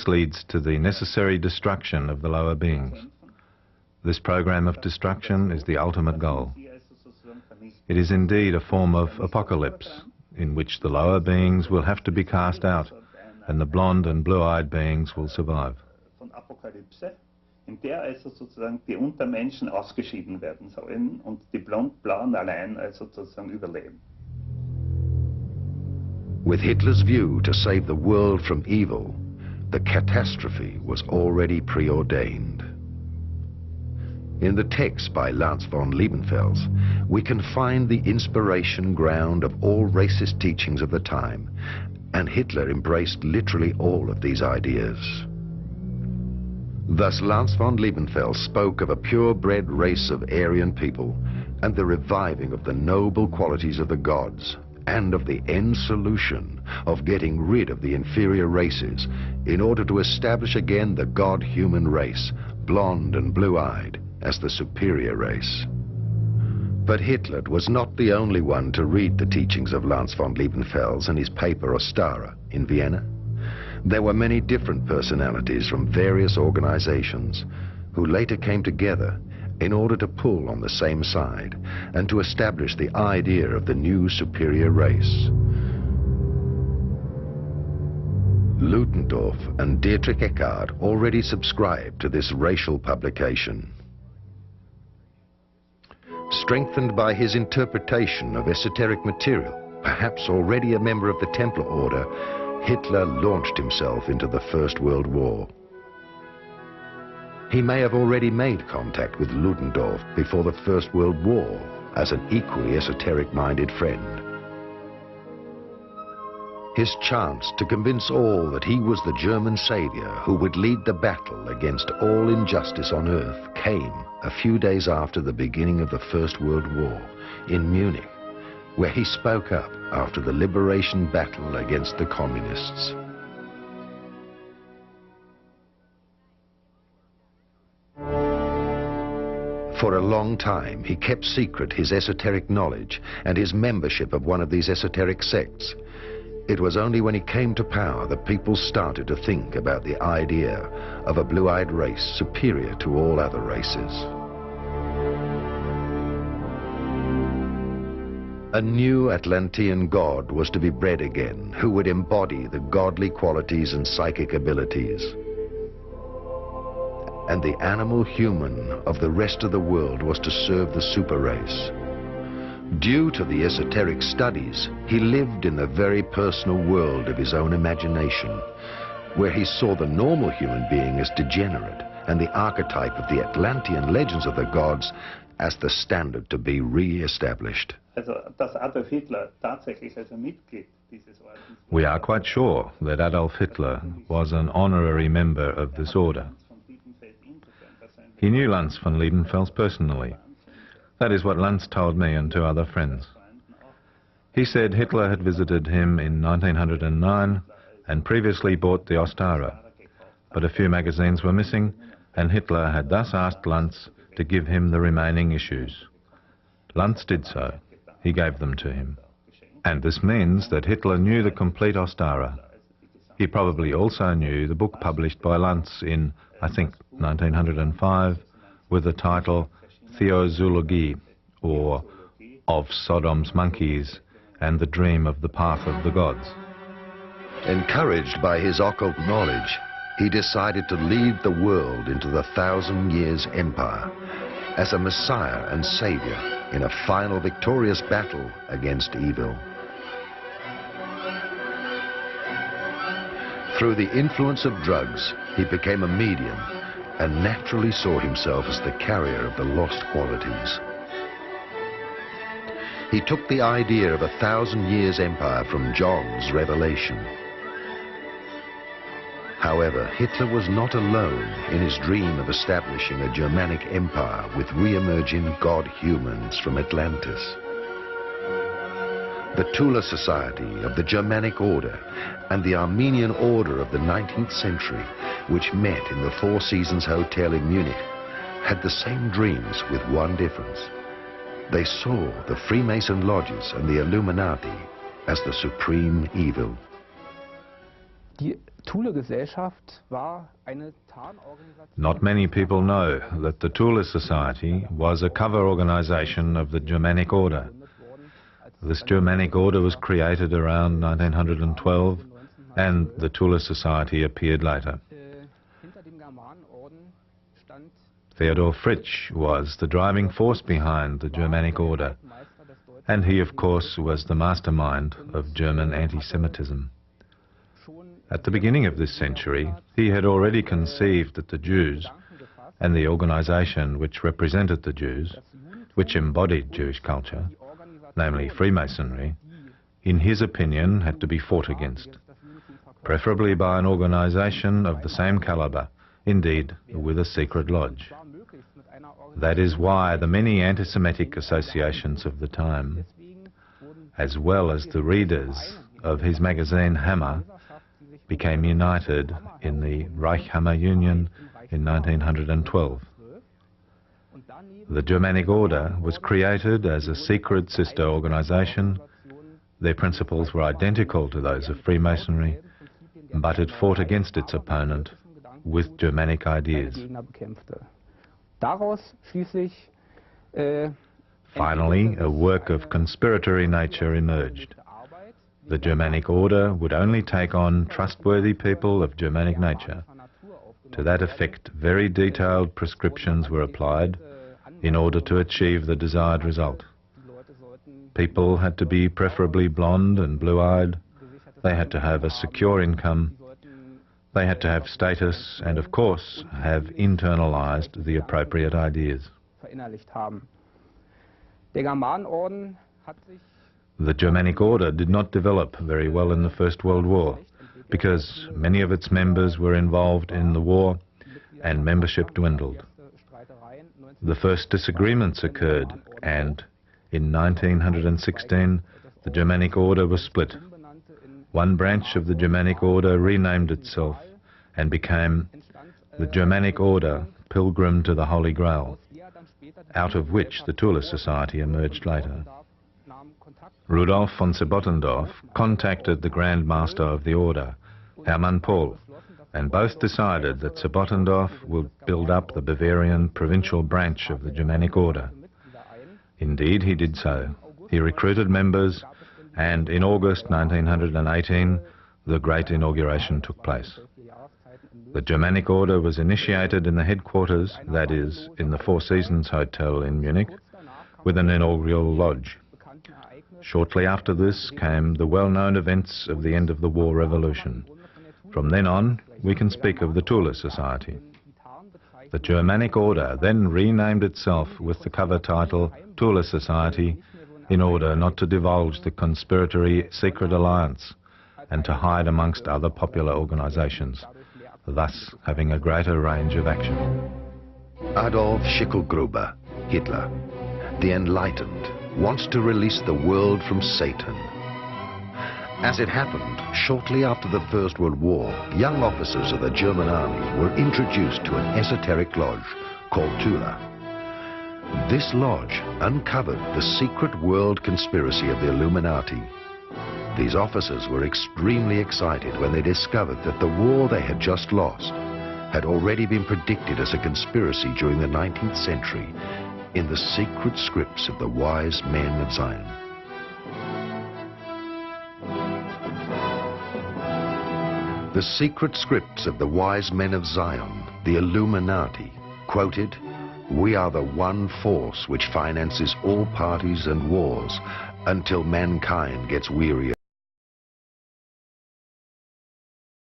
This leads to the necessary destruction of the lower beings. This program of destruction is the ultimate goal. It is indeed a form of apocalypse, in which the lower beings will have to be cast out, and the blonde and blue-eyed beings will survive. In der also sozusagen die Untermenschen ausgeschieden werden sollen und die Blond-Blauen allein also sozusagen überleben. With Hitler's view to save the world from evil, the catastrophe was already preordained. In the text by Lance von Liebenfels, we can find the inspiration ground of all racist teachings of the time, and Hitler embraced literally all of these ideas. Thus, Lance von Liebenfels spoke of a purebred race of Aryan people and the reviving of the noble qualities of the gods, and of the end solution of getting rid of the inferior races in order to establish again the god-human race, blonde and blue-eyed, as the superior race. But Hitler was not the only one to read the teachings of Lance von Liebenfels in his paper Ostara in Vienna. There were many different personalities from various organizations who later came together in order to pull on the same side and to establish the idea of the new superior race. Ludendorff and Dietrich Eckart already subscribed to this racial publication. Strengthened by his interpretation of esoteric material, perhaps already a member of the Templar Order, Hitler launched himself into the First World War. He may have already made contact with Ludendorff before the First World War as an equally esoteric-minded friend. His chance to convince all that he was the German savior who would lead the battle against all injustice on earth came a few days after the beginning of the First World War in Munich, where he spoke up after the liberation battle against the communists. For a long time, he kept secret his esoteric knowledge and his membership of one of these esoteric sects. It was only when he came to power that people started to think about the idea of a blue-eyed race superior to all other races. A new Atlantean god was to be bred again, who would embody the godly qualities and psychic abilities. And the animal human of the rest of the world was to serve the super race. Due to the esoteric studies, he lived in the very personal world of his own imagination, where he saw the normal human being as degenerate and the archetype of the Atlantean legends of the gods as the standard to be re-established. We are quite sure that Adolf Hitler was an honorary member of this order. He knew Lance von Liebenfels personally. That is what Lance told me and two other friends. He said Hitler had visited him in 1909 and previously bought the Ostara, but a few magazines were missing, and Hitler had thus asked Lance to give him the remaining issues. Lance did so. He gave them to him. And this means that Hitler knew the complete Ostara. He probably also knew the book published by Lance in, I think, 1905, with the title Theozoologie, or Of Sodom's Monkeys and the Dream of the Path of the Gods. Encouraged by his occult knowledge, he decided to lead the world into the 1,000 Years Empire as a messiah and savior in a final victorious battle against evil. Through the influence of drugs, he became a medium and naturally saw himself as the carrier of the lost qualities. He took the idea of a 1,000 Years Empire from John's Revelation. However, Hitler was not alone in his dream of establishing a Germanic empire with re-emerging god-humans from Atlantis. The Tula Society of the Germanic Order and the Armenian Order of the 19th century, which met in the Four Seasons Hotel in Munich, had the same dreams with one difference. They saw the Freemason lodges and the Illuminati as the supreme evil. Not many people know that the Teil Society was a cover organization of the Germanic Order. This Germanic Order was created around 1912 and the Teil Society appeared later. Theodor Fritsch was the driving force behind the Germanic Order, and he of course was the mastermind of German anti-Semitism. At the beginning of this century, he had already conceived that the Jews and the organization which represented the Jews, which embodied Jewish culture, namely Freemasonry, in his opinion had to be fought against, preferably by an organization of the same caliber, indeed with a secret lodge. That is why the many anti-Semitic associations of the time, as well as the readers of his magazine Hammer, became united in the Reichshammer Union in 1912. The Germanic Order was created as a secret sister organization. Their principles were identical to those of Freemasonry, but it fought against its opponent with Germanic ideas. Finally, a work of conspiratory nature emerged. The Germanic Order would only take on trustworthy people of Germanic nature. To that effect, very detailed prescriptions were applied in order to achieve the desired result. People had to be preferably blonde and blue-eyed. They had to have a secure income. They had to have status and, of course, have internalized the appropriate ideas. The Germanic Order did not develop very well in the First World War because many of its members were involved in the war and membership dwindled. The first disagreements occurred and in 1916 the Germanic Order was split. One branch of the Germanic Order renamed itself and became the Germanic Order Pilgrim to the Holy Grail, out of which the Teil Society emerged later. Rudolf von Sebottendorf contacted the Grand Master of the Order, Hermann Paul, and both decided that Sebottendorf would build up the Bavarian provincial branch of the Germanic Order. Indeed, he did so. He recruited members, and in August 1918, the great inauguration took place. The Germanic Order was initiated in the headquarters, that is, in the Four Seasons Hotel in Munich, with an inaugural lodge. Shortly after this came the well-known events of the end of the war revolution. From then on, we can speak of the Teil Society. The Germanic Order then renamed itself with the cover title Teil Society in order not to divulge the conspiratory secret alliance and to hide amongst other popular organizations, thus having a greater range of action. Adolf Schicklgruber, Hitler, the Enlightened, wants to release the world from Satan. As it happened, shortly after the First World War, young officers of the German army were introduced to an esoteric lodge called Teil. This lodge uncovered the secret world conspiracy of the Illuminati. These officers were extremely excited when they discovered that the war they had just lost had already been predicted as a conspiracy during the 19th century in the secret scripts of the wise men of Zion. The secret scripts of the wise men of Zion, the Illuminati, quoted, "We are the one force which finances all parties and wars until mankind gets weary